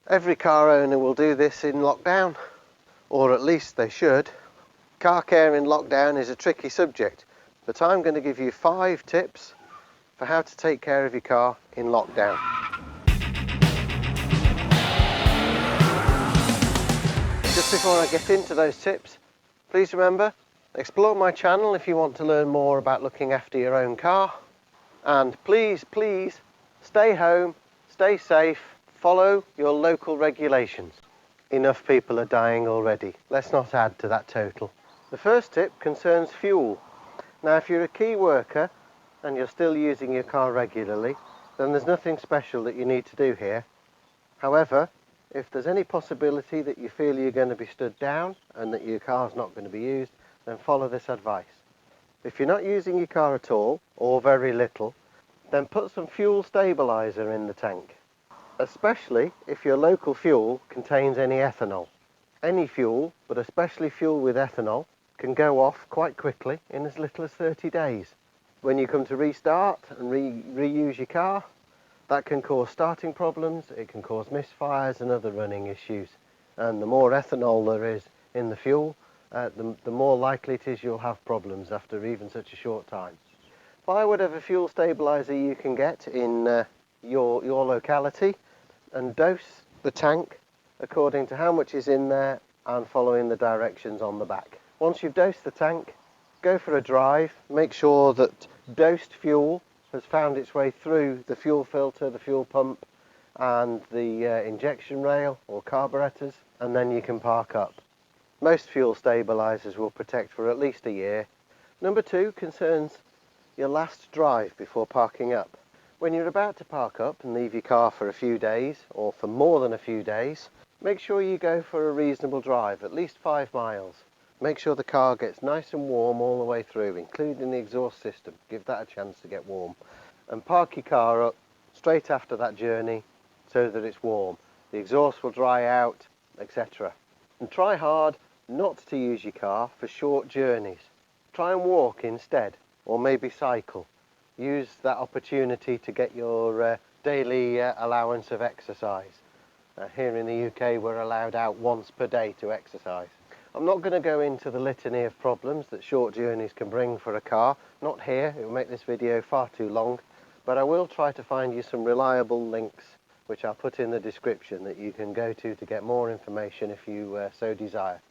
Every car owner will do this in lockdown, or at least they should. Car care in lockdown is a tricky subject, but I'm going to give you 5 tips for how to take care of your car in lockdown. Just before I get into those tips, please remember, explore my channel if you want to learn more about looking after your own car. And please, stay home, stay safe, follow your local regulations. Enough people are dying already. Let's not add to that total. The first tip concerns fuel. Now, if you're a key worker and you're still using your car regularly, then there's nothing special that you need to do here. However, if there's any possibility that you feel you're going to be stood down and that your car's not going to be used, then follow this advice. If you're not using your car at all, or very little, then put some fuel stabiliser in the tank, especially if your local fuel contains any ethanol. Any fuel, but especially fuel with ethanol, can go off quite quickly in as little as 30 days. When you come to restart and reuse your car, that can cause starting problems, it can cause misfires and other running issues. And the more ethanol there is in the fuel, the more likely it is you'll have problems after even such a short time. Buy whatever fuel stabiliser you can get in your locality and dose the tank according to how much is in there and following the directions on the back. Once you've dosed the tank, go for a drive. Make sure that dosed fuel has found its way through the fuel filter, the fuel pump and the injection rail or carburetors, and then you can park up. Most fuel stabilisers will protect for at least a year. Number 2 concerns your last drive before parking up. When you're about to park up and leave your car for a few days, or for more than a few days, make sure you go for a reasonable drive, at least 5 miles. Make sure the car gets nice and warm all the way through, including the exhaust system. Give that a chance to get warm. And park your car up straight after that journey so that it's warm. The exhaust will dry out, etc. And try hard not to use your car for short journeys. Try and walk instead, or maybe cycle. Use that opportunity to get your daily allowance of exercise. Here in the UK we're allowed out once per day to exercise. I'm not going to go into the litany of problems that short journeys can bring for a car. Not here, it will make this video far too long, but I will try to find you some reliable links which I'll put in the description that you can go to get more information if you so desire.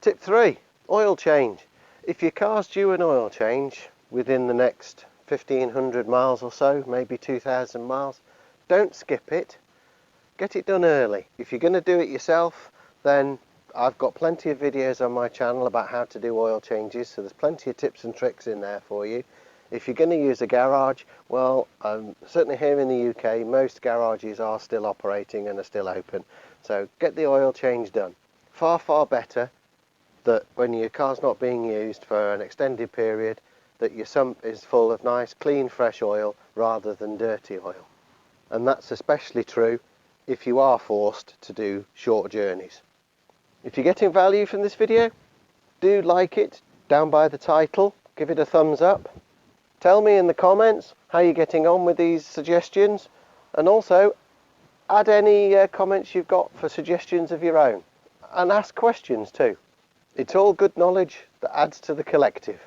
Tip 3, oil change. If your car's due an oil change within the next 1500 miles or so, maybe 2000 miles, don't skip it. Get it done early. If you're going to do it yourself, then I've got plenty of videos on my channel about how to do oil changes, so there's plenty of tips and tricks in there for you. If you're going to use a garage, well, certainly here in the UK, most garages are still operating and are still open. So get the oil change done. Far better that when your car's not being used for an extended period, that your sump is full of nice, clean, fresh oil rather than dirty oil. And that's especially true if you are forced to do short journeys. If you're getting value from this video, do like it down by the title, give it a thumbs up. Tell me in the comments how you're getting on with these suggestions, and also add any comments you've got for suggestions of your own, and ask questions too. It's all good knowledge that adds to the collective.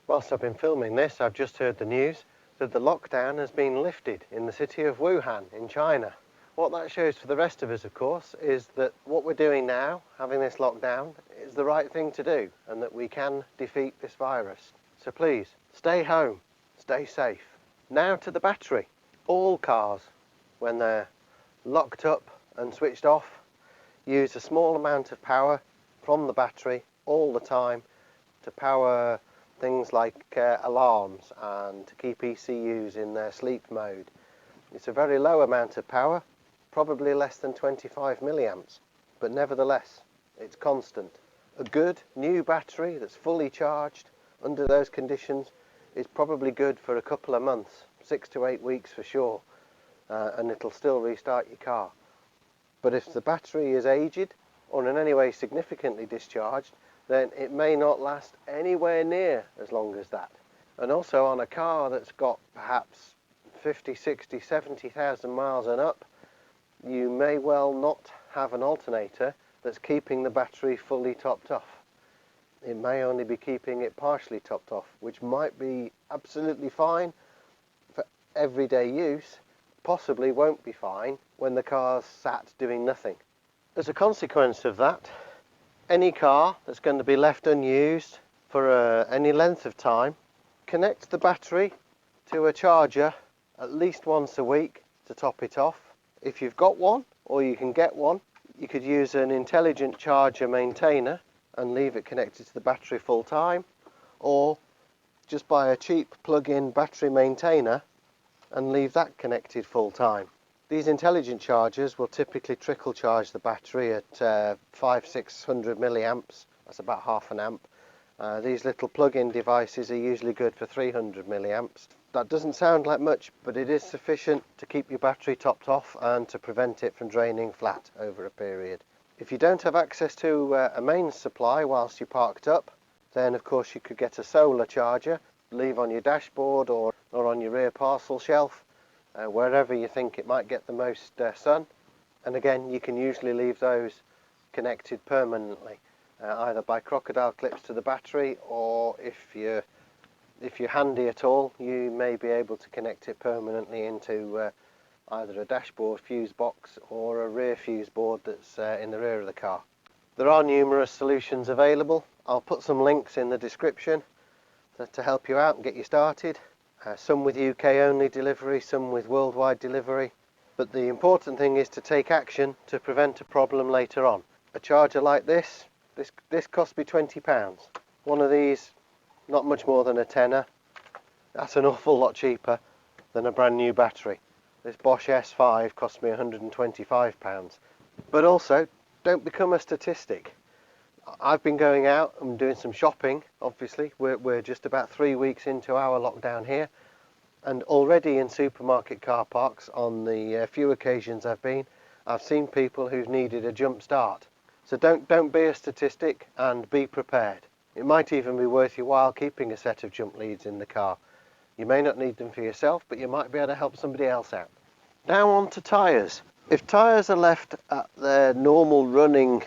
Whilst I've been filming this, I've just heard the news that the lockdown has been lifted in the city of Wuhan in China. What that shows for the rest of us, of course, is that what we're doing now, having this lockdown, is the right thing to do, and that we can defeat this virus. So please, stay home, stay safe. Now to the battery. All cars, when they're locked up and switched off, use a small amount of power from the battery all the time to power things like alarms and to keep ECUs in their sleep mode. It's a very low amount of power, probably less than 25 milliamps, but nevertheless, it's constant. A good new battery that's fully charged under those conditions is probably good for a couple of months, 6 to 8 weeks for sure, and it'll still restart your car. But if the battery is aged or in any way significantly discharged, then it may not last anywhere near as long as that. And also on a car that's got perhaps 50, 60, 70,000 miles and up, you may well not have an alternator that's keeping the battery fully topped off. It may only be keeping it partially topped off, which might be absolutely fine for everyday use, possibly won't be fine when the car's sat doing nothing. As a consequence of that, any car that's going to be left unused for any length of time, connect the battery to a charger at least once a week to top it off. If you've got one, or you can get one, you could use an intelligent charger maintainer and leave it connected to the battery full time, or just buy a cheap plug-in battery maintainer and leave that connected full time. These intelligent chargers will typically trickle charge the battery at 500-600 milliamps. That's about half an amp. These little plug-in devices are usually good for 300 milliamps. That doesn't sound like much, but it is sufficient to keep your battery topped off and to prevent it from draining flat over a period. If you don't have access to a mains supply whilst you're parked up, then of course you could get a solar charger, leave on your dashboard or on your rear parcel shelf, wherever you think it might get the most sun. And again, you can usually leave those connected permanently, either by crocodile clips to the battery, or if you're handy at all, you may be able to connect it permanently into either a dashboard fuse box or a rear fuse board that's in the rear of the car. There are numerous solutions available. I'll put some links in the description to help you out and get you started. Some with UK only delivery, some with worldwide delivery. But the important thing is to take action to prevent a problem later on. A charger like this cost me £20. One of these, not much more than a tenner. That's an awful lot cheaper than a brand new battery. This Bosch S5 cost me £125. But also, don't become a statistic. I've been going out and doing some shopping, obviously. We're just about 3 weeks into our lockdown here. And already in supermarket car parks, on the few occasions I've seen people who've needed a jump start. So don't be a statistic and be prepared. It might even be worth your while keeping a set of jump leads in the car. You may not need them for yourself, but you might be able to help somebody else out. Now on to tyres. If tyres are left at their normal running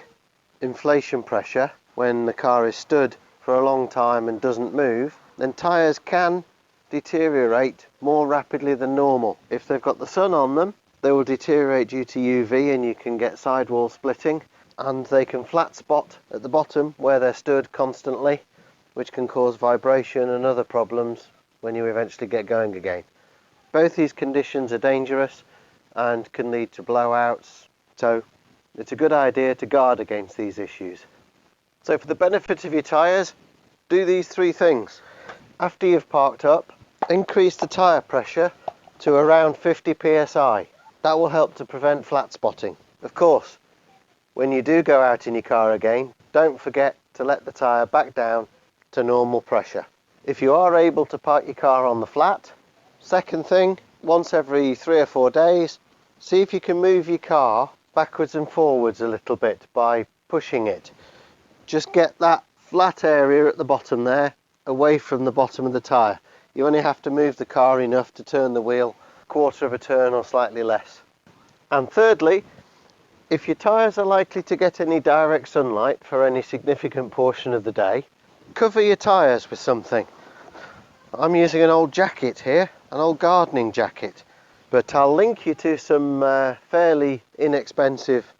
inflation pressure when the car is stood for a long time and doesn't move, then tyres can deteriorate more rapidly than normal. If they've got the sun on them, they will deteriorate due to UV and you can get sidewall splitting, and they can flat spot at the bottom where they're stood constantly, which can cause vibration and other problems when you eventually get going again. Both these conditions are dangerous and can lead to blowouts, so it's a good idea to guard against these issues. So for the benefit of your tyres, do these 3 things. After you've parked up, increase the tyre pressure to around 50 psi. That will help to prevent flat spotting. Of course, when you do go out in your car again, don't forget to let the tyre back down to normal pressure. If you are able to park your car on the flat, second thing, once every 3 or 4 days, see if you can move your car backwards and forwards a little bit by pushing it. Just get that flat area at the bottom there away from the bottom of the tyre. You only have to move the car enough to turn the wheel a quarter of a turn or slightly less. And thirdly, if your tyres are likely to get any direct sunlight for any significant portion of the day, cover your tyres with something. I'm using an old jacket here, an old gardening jacket, but I'll link you to some fairly inexpensive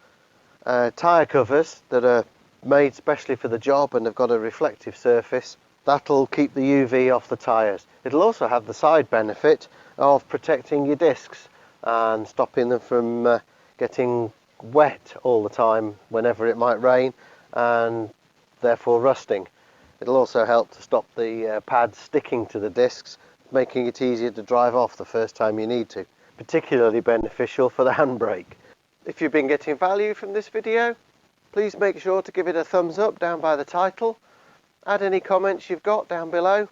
tyre covers that are made specially for the job and have got a reflective surface. That'll keep the UV off the tyres. It'll also have the side benefit of protecting your discs and stopping them from getting wet all the time whenever it might rain, and therefore rusting. It'll also help to stop the pads sticking to the discs, making it easier to drive off the first time you need to. Particularly beneficial for the handbrake. If you've been getting value from this video, please make sure to give it a thumbs up down by the title. Add any comments you've got down below,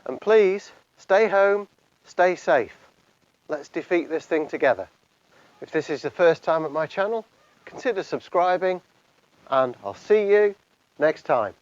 and please stay home, stay safe. Let's defeat this thing together. If this is the first time at my channel, consider subscribing, and I'll see you next time.